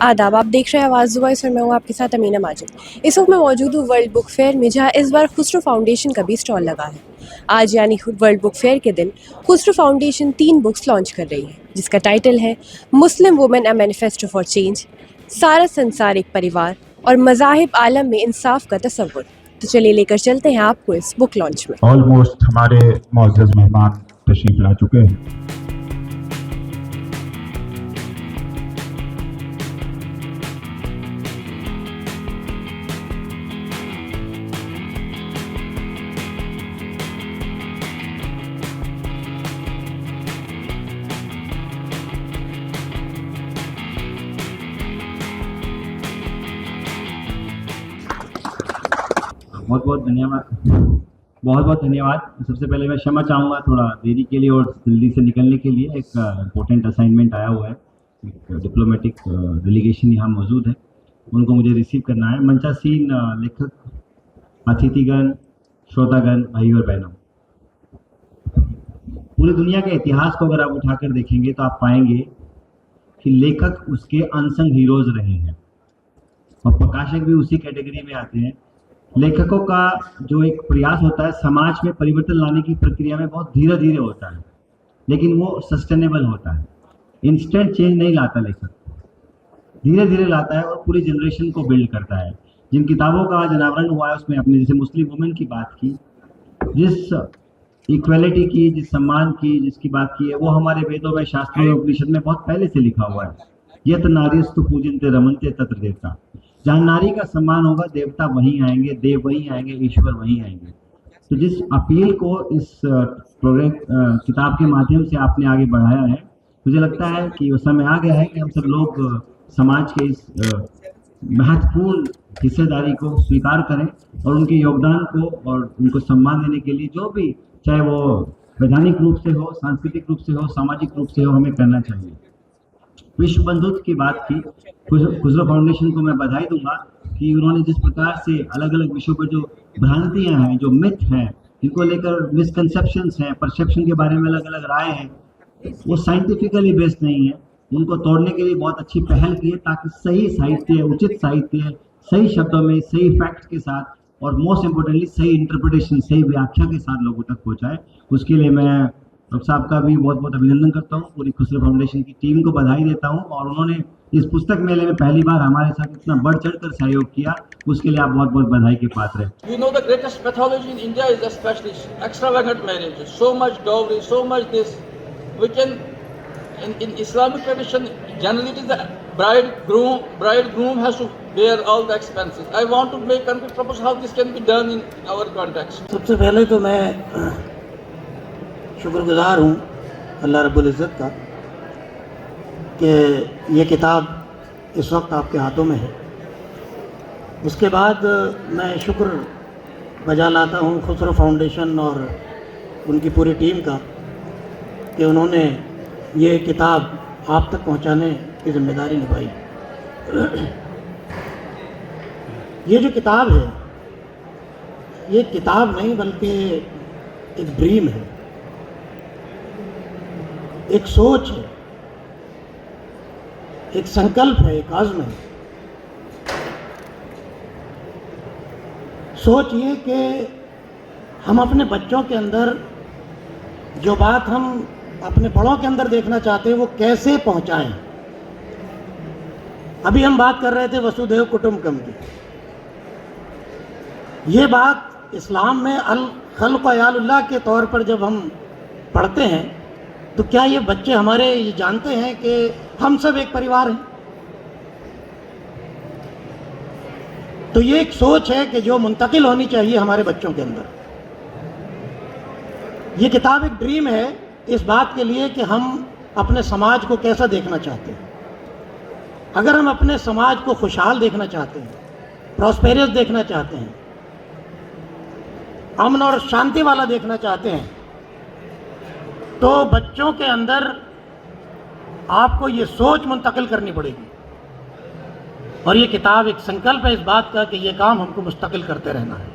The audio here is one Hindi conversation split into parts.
आदाब, आप देख रहे हैं आवाज़ वॉइस और मैं हूँ आपके साथ अमीना माजिद। इस वक्त मैं मौजूद हूँ वर्ल्ड बुक फेयर में, जहाँ इस बार खुसरो फाउंडेशन का भी स्टॉल लगा है। आज यानी वर्ल्ड बुक फेयर के दिन खुसरो फाउंडेशन 3 बुक्स लॉन्च कर रही है, जिसका टाइटल है Muslim women a manifesto for change, सारा संसार एक परिवार और मज़ाहिब आलम में इंसाफ का तसव्वुर। तो चलिए लेकर चलते हैं आपको इस बुक लॉन्च में। ऑलमोस्ट हमारे मुअज़्ज़ज़ मेहमान तशरीफ ला चुके हैं। बहुत बहुत धन्यवाद। सबसे पहले मैं क्षमा चाहूँगा थोड़ा देरी के लिए और जल्दी से निकलने के लिए। एक इम्पोर्टेंट असाइनमेंट आया हुआ है, एक डिप्लोमेटिक डेलीगेशन यहाँ मौजूद है, उनको मुझे रिसीव करना है। मंचासीन लेखक, अतिथिगण, श्रोतागण, भाई और बहनों, पूरी दुनिया के इतिहास को अगर आप उठाकर देखेंगे तो आप पाएंगे कि लेखक उसके अनसंग हीरोज रहे हैं और प्रकाशक भी उसी कैटेगरी में आते हैं। लेखकों का जो एक प्रयास होता है समाज में परिवर्तन लाने की प्रक्रिया में बहुत धीरे धीरे होता है, लेकिन वो सस्टेनेबल होता है। इंस्टेंट चेंज नहीं लाता लेखक, धीरे धीरे लाता है और पूरी जनरेशन को बिल्ड करता है। जिन किताबों का आज अनावरण हुआ है उसमें अपने जैसे मुस्लिम वुमेन की बात की, जिस इक्वलिटी की, जिस सम्मान की, जिसकी बात की है, वो हमारे वेदों में, शास्त्रों में, उपनिषद में बहुत पहले से लिखा हुआ है। यत नारीस्तु पूजन्ते रमन्ते तत्र देवता। जहाँ नारी का सम्मान होगा देवता वहीं आएंगे, देव वहीं आएंगे, ईश्वर वहीं आएंगे। तो जिस अपील को इस प्रोग्राम किताब के माध्यम से आपने आगे बढ़ाया है, मुझे लगता है कि वो समय आ गया है कि हम सब लोग समाज के इस महत्वपूर्ण हिस्सेदारी को स्वीकार करें और उनके योगदान को और उनको सम्मान देने के लिए जो भी, चाहे वो वैधानिक रूप से हो, सांस्कृतिक रूप से हो, सामाजिक रूप से हो, हमें करना चाहिए। विश्व बंधुत्व की बात की, खुसरो फाउंडेशन को मैं बधाई दूंगा कि उन्होंने जिस प्रकार से अलग अलग विषयों पर जो भ्रांतियां हैं, जो मिथ हैं, जिनको लेकर मिसकंसेप्शंस हैं, परसेप्शन के बारे में अलग अलग राय हैं, वो साइंटिफिकली बेस्ड नहीं है, उनको तोड़ने के लिए बहुत अच्छी पहल की है ताकि सही साहित्य, उचित साहित्य, सही शब्दों में, सही फैक्ट के साथ और मोस्ट इम्पोर्टेंटली सही इंटरप्रिटेशन, सही व्याख्या के साथ लोगों तक पहुंचाए। उसके लिए मैं डॉक्टर साहब का भी बहुत बहुत अभिनंदन करता हूँ, पूरी खुसरो फाउंडेशन की टीम को बधाई देता हूँ। और उन्होंने इस पुस्तक मेले में पहली बार हमारे साथ इतना बढ़ चढ़कर सहयोग किया, उसके लिए आप बहुत बहुत बधाई के पात्र हैं। You know, the greatest pathology in India is especially extravagant marriages. So much dowry, so much this. We can, in Islamic tradition, generally it is the bridegroom has to bear all the expenses. I want to make concrete propose how this can be done in our context. सबसे पहले तो मैं शुक्रगुजार हूँ अल्लाह रब्बुल इज़्ज़त का कि ये किताब इस वक्त आपके हाथों में है। उसके बाद मैं शुक्र बजा लाता हूँ खुसरो फाउंडेशन और उनकी पूरी टीम का कि उन्होंने ये किताब आप तक पहुँचाने की जिम्मेदारी निभाई। ये जो किताब है, ये किताब नहीं बल्कि एक ड्रीम है, एक सोच है, एक संकल्प है, एक आज़्म है। सोच ये कि हम अपने बच्चों के अंदर जो बात हम अपने बड़ों के अंदर देखना चाहते हैं वो कैसे पहुंचाएं। अभी हम बात कर रहे थे वसुधैव कुटुंबकम की। ये बात इस्लाम में अल खल्क़ यालुल्लाह के तौर पर जब हम पढ़ते हैं तो क्या ये बच्चे हमारे ये जानते हैं कि हम सब एक परिवार हैं। तो ये एक सोच है कि जो मुंतकिल होनी चाहिए हमारे बच्चों के अंदर। ये किताब एक ड्रीम है इस बात के लिए कि हम अपने समाज को कैसा देखना चाहते हैं। अगर हम अपने समाज को खुशहाल देखना चाहते हैं, प्रॉस्पेरियस देखना चाहते हैं, अमन और शांति वाला देखना चाहते हैं, तो बच्चों के अंदर आपको ये सोच मुंतकिल करनी पड़ेगी। और ये किताब एक संकल्प है इस बात का कि ये काम हमको मुस्तकिल करते रहना है।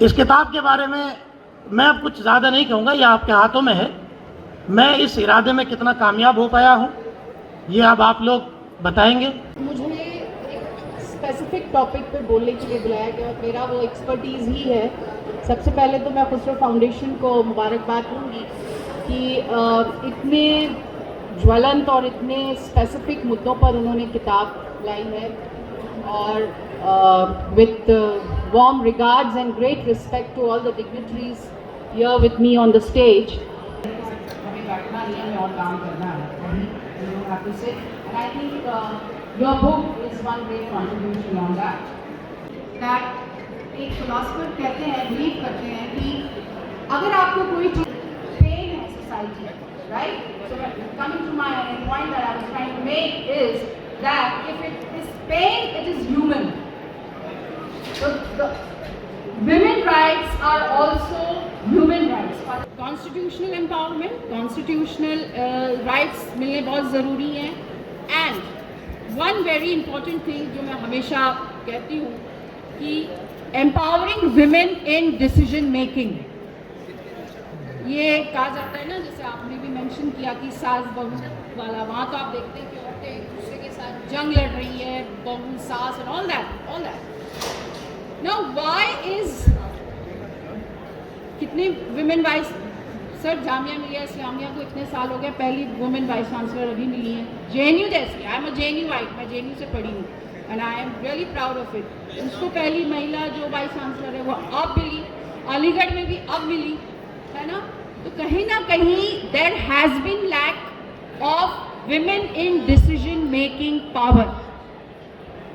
इस किताब के बारे में मैं अब कुछ ज़्यादा नहीं कहूँगा, ये आपके हाथों में है। मैं इस इरादे में कितना कामयाब हो पाया हूँ ये अब आप लोग बताएंगे। मुझे एक स्पेसिफिक टॉपिक पे बोलने के लिए बुलाया गया और मेरा वो एक्सपर्टीज़ ही है। सबसे पहले तो मैं खुसरो फाउंडेशन को मुबारकबाद दूंगी कि इतने ज्वलंत और इतने स्पेसिफिक मुद्दों पर उन्होंने किताब लाई है और with warm regards and great respect to all the dignitaries here with me on the stage. हमें बैठना नहीं है और काम करना है, you have to say, and I think your book is one great contribution on that. That एक philosopher कहते हैं, believe करते हैं कि अगर आपको कोई चीज़ pain है society में, right? So coming to my point that I was trying to make is that if it is pain, it is human. So the women rights are also human rights. Constitutional empowerment, constitutional rights मिलने बहुत ज़रूरी हैं. And one very important thing जो मैं हमेशा कहती हूँ कि empowering women in decision making. ये कहा जाता है ना, जैसे आपने भी मेंशन किया कि सास बहू वाला, वहाँ तो आप देखते हैं कि औरतें एक दूसरे के साथ जंग लड़ रही है, बहू सास and all that. Now why is कितने women vice, sir Jamia Millia Islamia को इतने साल हो गए, पहली वुमेन वाइस चांसलर अभी मिली है JNU जैसी। I am a JNU white, मैं JNU से पढ़ी हूँ and I am really proud of it. उसको पहली महिला जो वाइस चांसलर है वो अब मिली, अलीगढ़ में भी अब मिली, है ना। तो कहीं ना कहीं there has been lack of women in decision making power.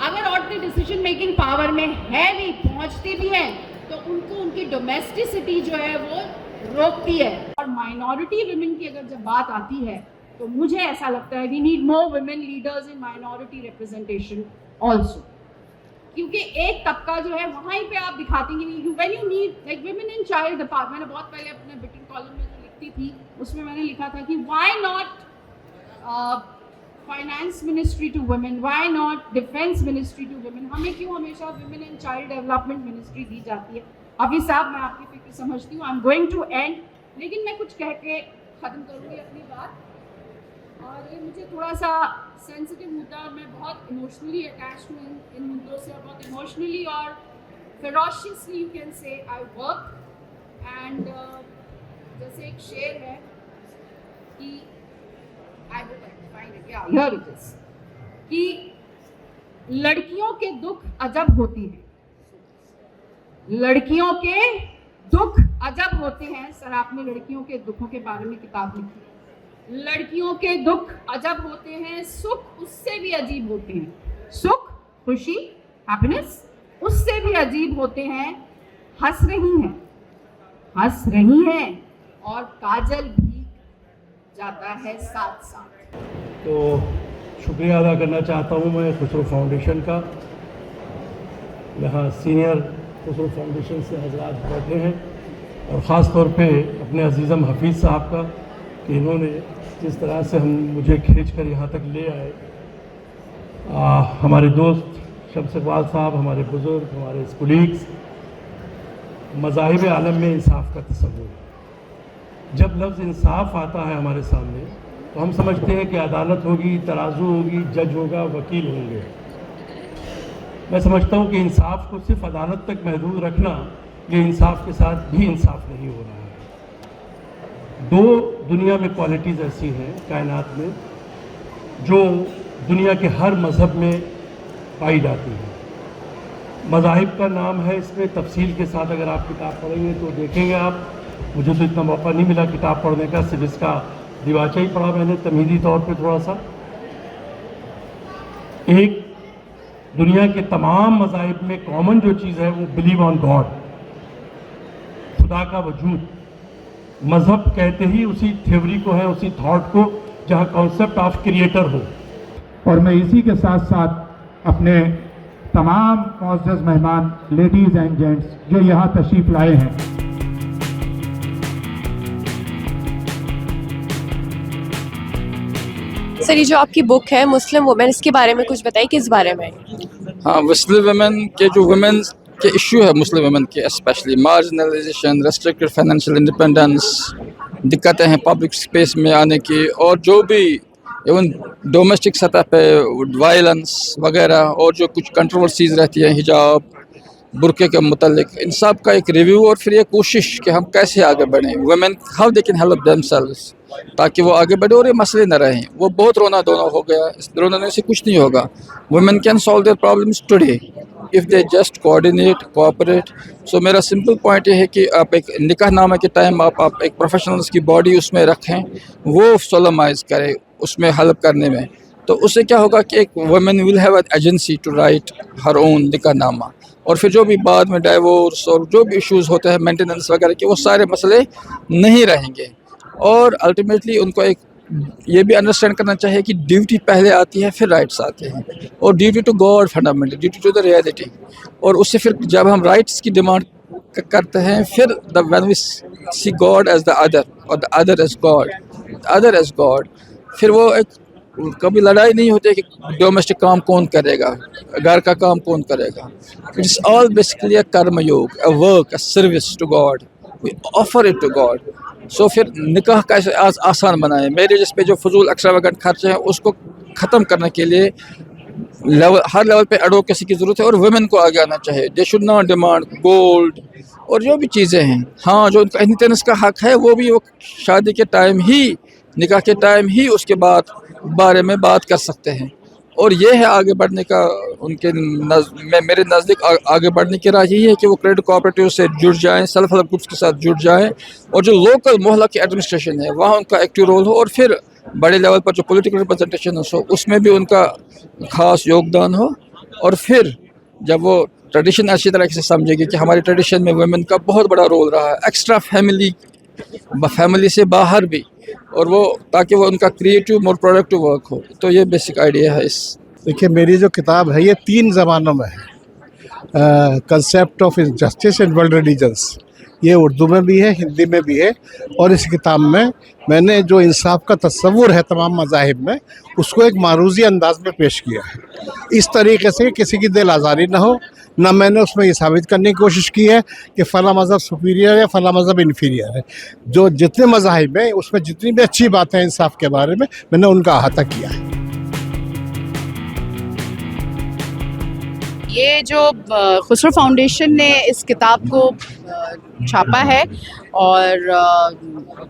अगर औरतें डिसीजन मेकिंग पावर में है भी, पहुँचती भी हैं, तो उनको उनकी डोमेस्टिसिटी जो है वो रोकती है। और माइनॉरिटी विमेन की अगर जब बात आती है तो मुझे ऐसा लगता है we need more women leaders in minority representation also, क्योंकि एक तबका जो है वहीं पे आप दिखाती हैं when you need like women in child department. मैंने बहुत पहले अपने बिटिंग कॉलम में जो लिखती थी उसमें मैंने लिखा था कि why not finance ministry to women, why not defence ministry to women. हमें क्यों हमेशा women and child development ministry दी जाती है। अभी साहब मैं आपकी फिक्र समझती हूँ, I am going to end, लेकिन मैं कुछ कह के ख़त्म करूँगी अपनी बात। और ये मुझे थोड़ा सा सेंसिटिव मुद्दा, मैं बहुत इमोशनली अटैच हूँ इन मुद्दों से, बहुत इमोशनली और ferociously you can say I work. And जैसे एक शेर है कि आई विल फाइंड इट, या हियर इट इज, कि लड़कियों के दुख अजब होती हैं, लड़कियों के दुख अजब होते हैं। सर आपने लड़कियों के दुखों के बारे में किताब लिखी है। लड़कियों के दुख अजब होते हैं, सुख उससे भी अजीब होते हैं। सुख, खुशी, हैप्पीनेस उससे भी अजीब होते हैं। हंस रही हैं और काजल भी जाता है साथ साथ। तो शुक्रिया अदा करना चाहता हूँ मैं खुसरो फाउंडेशन का। यहाँ सीनियर खुसरो फाउंडेशन से हजरात बैठे हैं और ख़ास तौर पे अपने अजीज़म हफीज़ साहब का, कि इन्होंने जिस तरह से मुझे खींच कर यहाँ तक ले आए। हमारे दोस्त शम्स इकबाल साहब, हमारे बुज़ुर्ग, हमारे कुलीग्स, मज़ाहिब आलम में इंसाफ का तस्वुर। जब लफ्ज़ इंसाफ आता है हमारे सामने तो हम समझते हैं कि अदालत होगी, तराजू होगी, जज होगा, वकील होंगे। मैं समझता हूँ कि इंसाफ को सिर्फ अदालत तक महदूद रखना, ये इंसाफ के साथ भी इंसाफ नहीं हो रहा है। दो दुनिया में क्वालिटीज़ ऐसी हैं कायनात में जो दुनिया के हर मज़हब में पाई जाती हैं। मज़ाहिब का नाम है, इसमें तफसील के साथ अगर आप किताब पढ़ेंगे तो देखेंगे आप। मुझे तो इतना मौका नहीं मिला किताब पढ़ने का, सिर्फ इसका दिवाचा ही पढ़ा मैंने तमहीदी तौर पे थोड़ा सा। एक दुनिया के तमाम मज़ाहिब में कॉमन जो चीज़ है वो बिलीव ऑन गॉड, खुदा का वजूद। मज़हब कहते ही उसी थ्योरी को है, उसी थॉट को, जहाँ कॉन्सेप्ट ऑफ क्रिएटर हो। और मैं इसी के साथ साथ अपने तमाम मुअज़्ज़ज़ मेहमान लेडीज़ एंड जेंट्स जो यहाँ तशरीफ़ लाए हैं, सर ये जो आपकी बुक है मुस्लिम वुमेन, इसके बारे में कुछ बताइए, किस बारे में? हाँ, मुस्लिम वुमेन के जो वुमेन के इशू है, मुस्लिम वुमेन के specially marginalisation, restricted financial independence, दिक्कतें हैं पब्लिक स्पेस में आने की, और जो भी इवन डोमेस्टिक सतह पे वायलेंस वगैरह और जो कुछ कंट्रोवर्सीज रहती हैं हिजाब बुरके के मुतालिक, इन सब का एक रिव्यू और फिर ये कोशिश कि हम कैसे आगे बढ़ें, women how they can help themselves, ताकि वो आगे बढ़े और ये मसले न रहें। वो बहुत रोना धोना हो गया, इस रोने से कुछ नहीं होगा। Women can solve their problems today if they just coordinate cooperate. So मेरा सिंपल पॉइंट ये है कि आप एक निकाहनामे के टाइम आप एक प्रोफेशनल्स की बॉडी उसमें रखें, वो सोलमाइज करें उसमें हेल्प करने में, तो उससे क्या होगा कि एक women will have an agency to write her own निकाहनामा। और फिर जो भी बाद में डाइवोर्स और जो भी इश्यूज़ होते हैं मेंटेनेंस वगैरह के, वो सारे मसले नहीं रहेंगे। और अल्टीमेटली उनको एक ये भी अंडरस्टैंड करना चाहिए कि ड्यूटी पहले आती है फिर राइट्स आते हैं, और duty to God fundamental, duty to the reality. और उससे फिर जब हम राइट्स की डिमांड करते हैं, फिर the when we see God as the other और the other as God, other as God, फिर वो एक कभी लड़ाई नहीं होती कि डोमेस्टिक काम कौन करेगा, घर का काम कौन करेगा। It's all basically a karma yoga, a work, a service to God, we offer it to God. So फिर निकाह कैसे आसान बनाएं, मैरिज पे जो फजूल एक्स्ट्रावेगेंट खर्चे हैं उसको ख़त्म करने के लिए हर लेवल पे एडवोकेसी की ज़रूरत है, और वुमेन को आगे आना चाहिए। They should not demand gold और जो भी चीज़ें हैं, हाँ जो उनका इनहेरिटेंस का हक है वो भी वो शादी के टाइम ही, निकाह के टाइम ही उसके बाद बारे में बात कर सकते हैं। और ये है आगे बढ़ने का उनके मेरे नज़दीक आगे बढ़ने की राह यही है कि वो क्रेडिट कोऑपरेटिव से जुड़ जाएं, सेल्फ हेल्प ग्रुप्स के साथ जुड़ जाएं, और जो लोकल मोहल्ला की एडमिनिस्ट्रेशन है वहाँ उनका एक्टिव रोल हो, और फिर बड़े लेवल पर जो पॉलिटिकल रिप्रेजेंटेशन हो उसमें भी उनका खास योगदान हो। और फिर जब वो ट्रेडिशन अच्छी तरह से समझेगी कि हमारी ट्रेडिशन में वुमेन का बहुत बड़ा रोल रहा है, एक्स्ट्रा फैमिली से बाहर भी, और वो ताकि वो उनका क्रिएटिव मोर प्रोडक्टिव वर्क हो। तो ये बेसिक आइडिया है इस। देखिए, मेरी जो किताब है ये 3 ज़बानों में है। Concept of justice in world religions, ये उर्दू में भी है, हिंदी में भी है। और इस किताब में मैंने जो इंसाफ का तस्वुर है तमाम मज़ाहिब में, उसको एक मारूज़ी अंदाज में पेश किया है, इस तरीके से कि किसी की दिल आज़ारी ना हो। ना मैंने उसमें ये साबित करने की कोशिश की है कि फ़ला मज़हब सुपीरियर है, फ़ला मज़हब इन्फीरियर है। जो जितने मज़ाहिब हैं उसमें जितनी भी अच्छी बातें हैं इंसाफ के बारे में, मैंने उनका अहाता किया है। ये जो खुसरो फाउंडेशन ने इस किताब को छापा है, और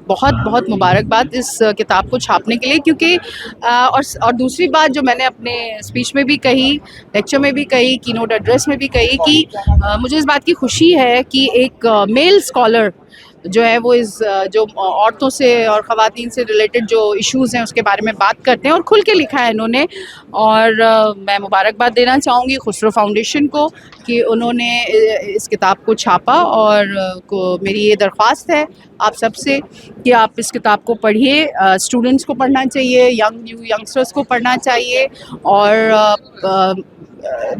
बहुत बहुत मुबारकबाद इस किताब को छापने के लिए, क्योंकि और दूसरी बात जो मैंने अपने स्पीच में भी कही, लेक्चर में भी कही, कीनोट एड्रेस में भी कही कि मुझे इस बात की खुशी है कि एक मेल स्कॉलर जो है वो इस जो औरतों से और ख़वातीन से रिलेटेड जो इश्यूज़ हैं उसके बारे में बात करते हैं, और खुल के लिखा है इन्होंने। और मैं मुबारकबाद देना चाहूँगी खुसरो फाउंडेशन को कि उन्होंने इस किताब को छापा, और मेरी ये दरख्वास्त है आप सबसे कि आप इस किताब को पढ़िए। स्टूडेंट्स को पढ़ना चाहिए, यंगस्टर्स को पढ़ना चाहिए। और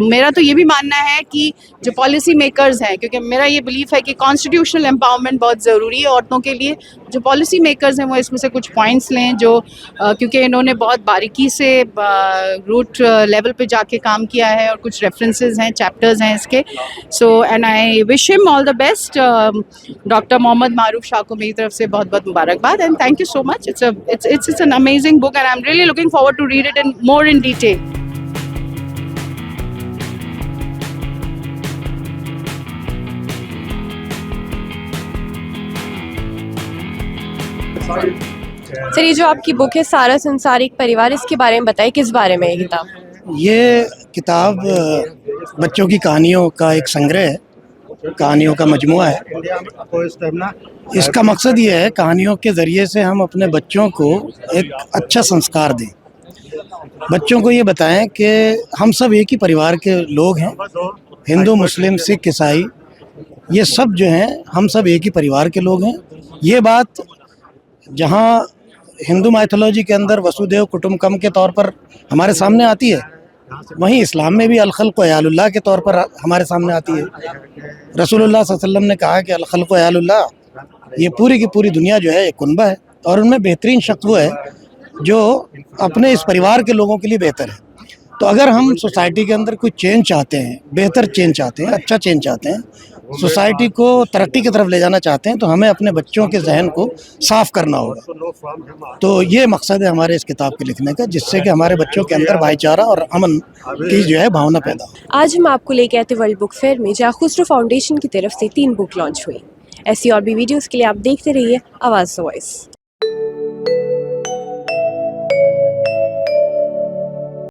मेरा तो ये भी मानना है कि जो पॉलिसी मेकर्स हैं, क्योंकि मेरा ये बिलीफ है कि कॉन्स्टिट्यूशनल एम्पावरमेंट बहुत ज़रूरी है औरतों के लिए, जो पॉलिसी मेकर्स हैं वो इसमें से कुछ पॉइंट्स लें जो क्योंकि इन्होंने बहुत बारीकी से रूट लेवल पे जाके काम किया है, और कुछ रेफरेंसेस हैं, चैप्टर्स हैं इसके। So and I wish him all the best. Doctor Mohammad Maroof Shah को मेरी तरफ से बहुत बहुत मुबारकबाद, and thank you so much. It's an amazing book, and I am really looking forward to read it in more in detail. Sir, ये जो आपकी बुक है सारा संसार एक परिवार, इसके बारे में बताइए, किस बारे में है किताब? ये किताब बच्चों की कहानियों का एक संग्रह है, कहानियों का मजमुआ है। इसका मकसद ये है कहानियों के ज़रिए से हम अपने बच्चों को एक अच्छा संस्कार दें, बच्चों को ये बताएं कि हम सब एक ही परिवार के लोग हैं। हिंदू, मुस्लिम, सिख, ईसाई, ये सब जो हैं हम सब एक ही परिवार के लोग हैं। ये बात जहाँ हिंदू माइथोलॉजी के अंदर वसुदेव कुटुम्बकम के तौर पर हमारे सामने आती है, वहीं इस्लाम में भी अल-खल्क़ अयालुल्लाह के तौर पर हमारे सामने आती है। रसूलुल्लाह सल्लल्लाहु अलैहि वसल्लम ने कहा कि अल-खल्क़ अयालुल्लाह, ये पूरी की पूरी दुनिया जो है एक कुनबा है, और उनमें बेहतरीन शख्स वो है जो अपने इस परिवार के लोगों के लिए बेहतर है। तो अगर हम सोसाइटी के अंदर कोई चेंज चाहते हैं, बेहतर चेंज चाहते हैं, अच्छा चेंज चाहते हैं, सोसाइटी को तरक्की की तरफ ले जाना चाहते हैं, तो हमें अपने बच्चों के जहन को साफ करना होगा। तो ये मकसद है हमारे इस किताब के लिखने का, जिससे कि हमारे बच्चों के अंदर भाईचारा और अमन की जो है भावना पैदा हो। आज हम आपको लेके आए थे वर्ल्ड बुक फेयर में, जहाँ खुसरो फाउंडेशन की तरफ से 3 बुक लॉन्च हुई। ऐसी और भी वीडियोस के लिए आप देखते रहिए आवाज़ वॉइस।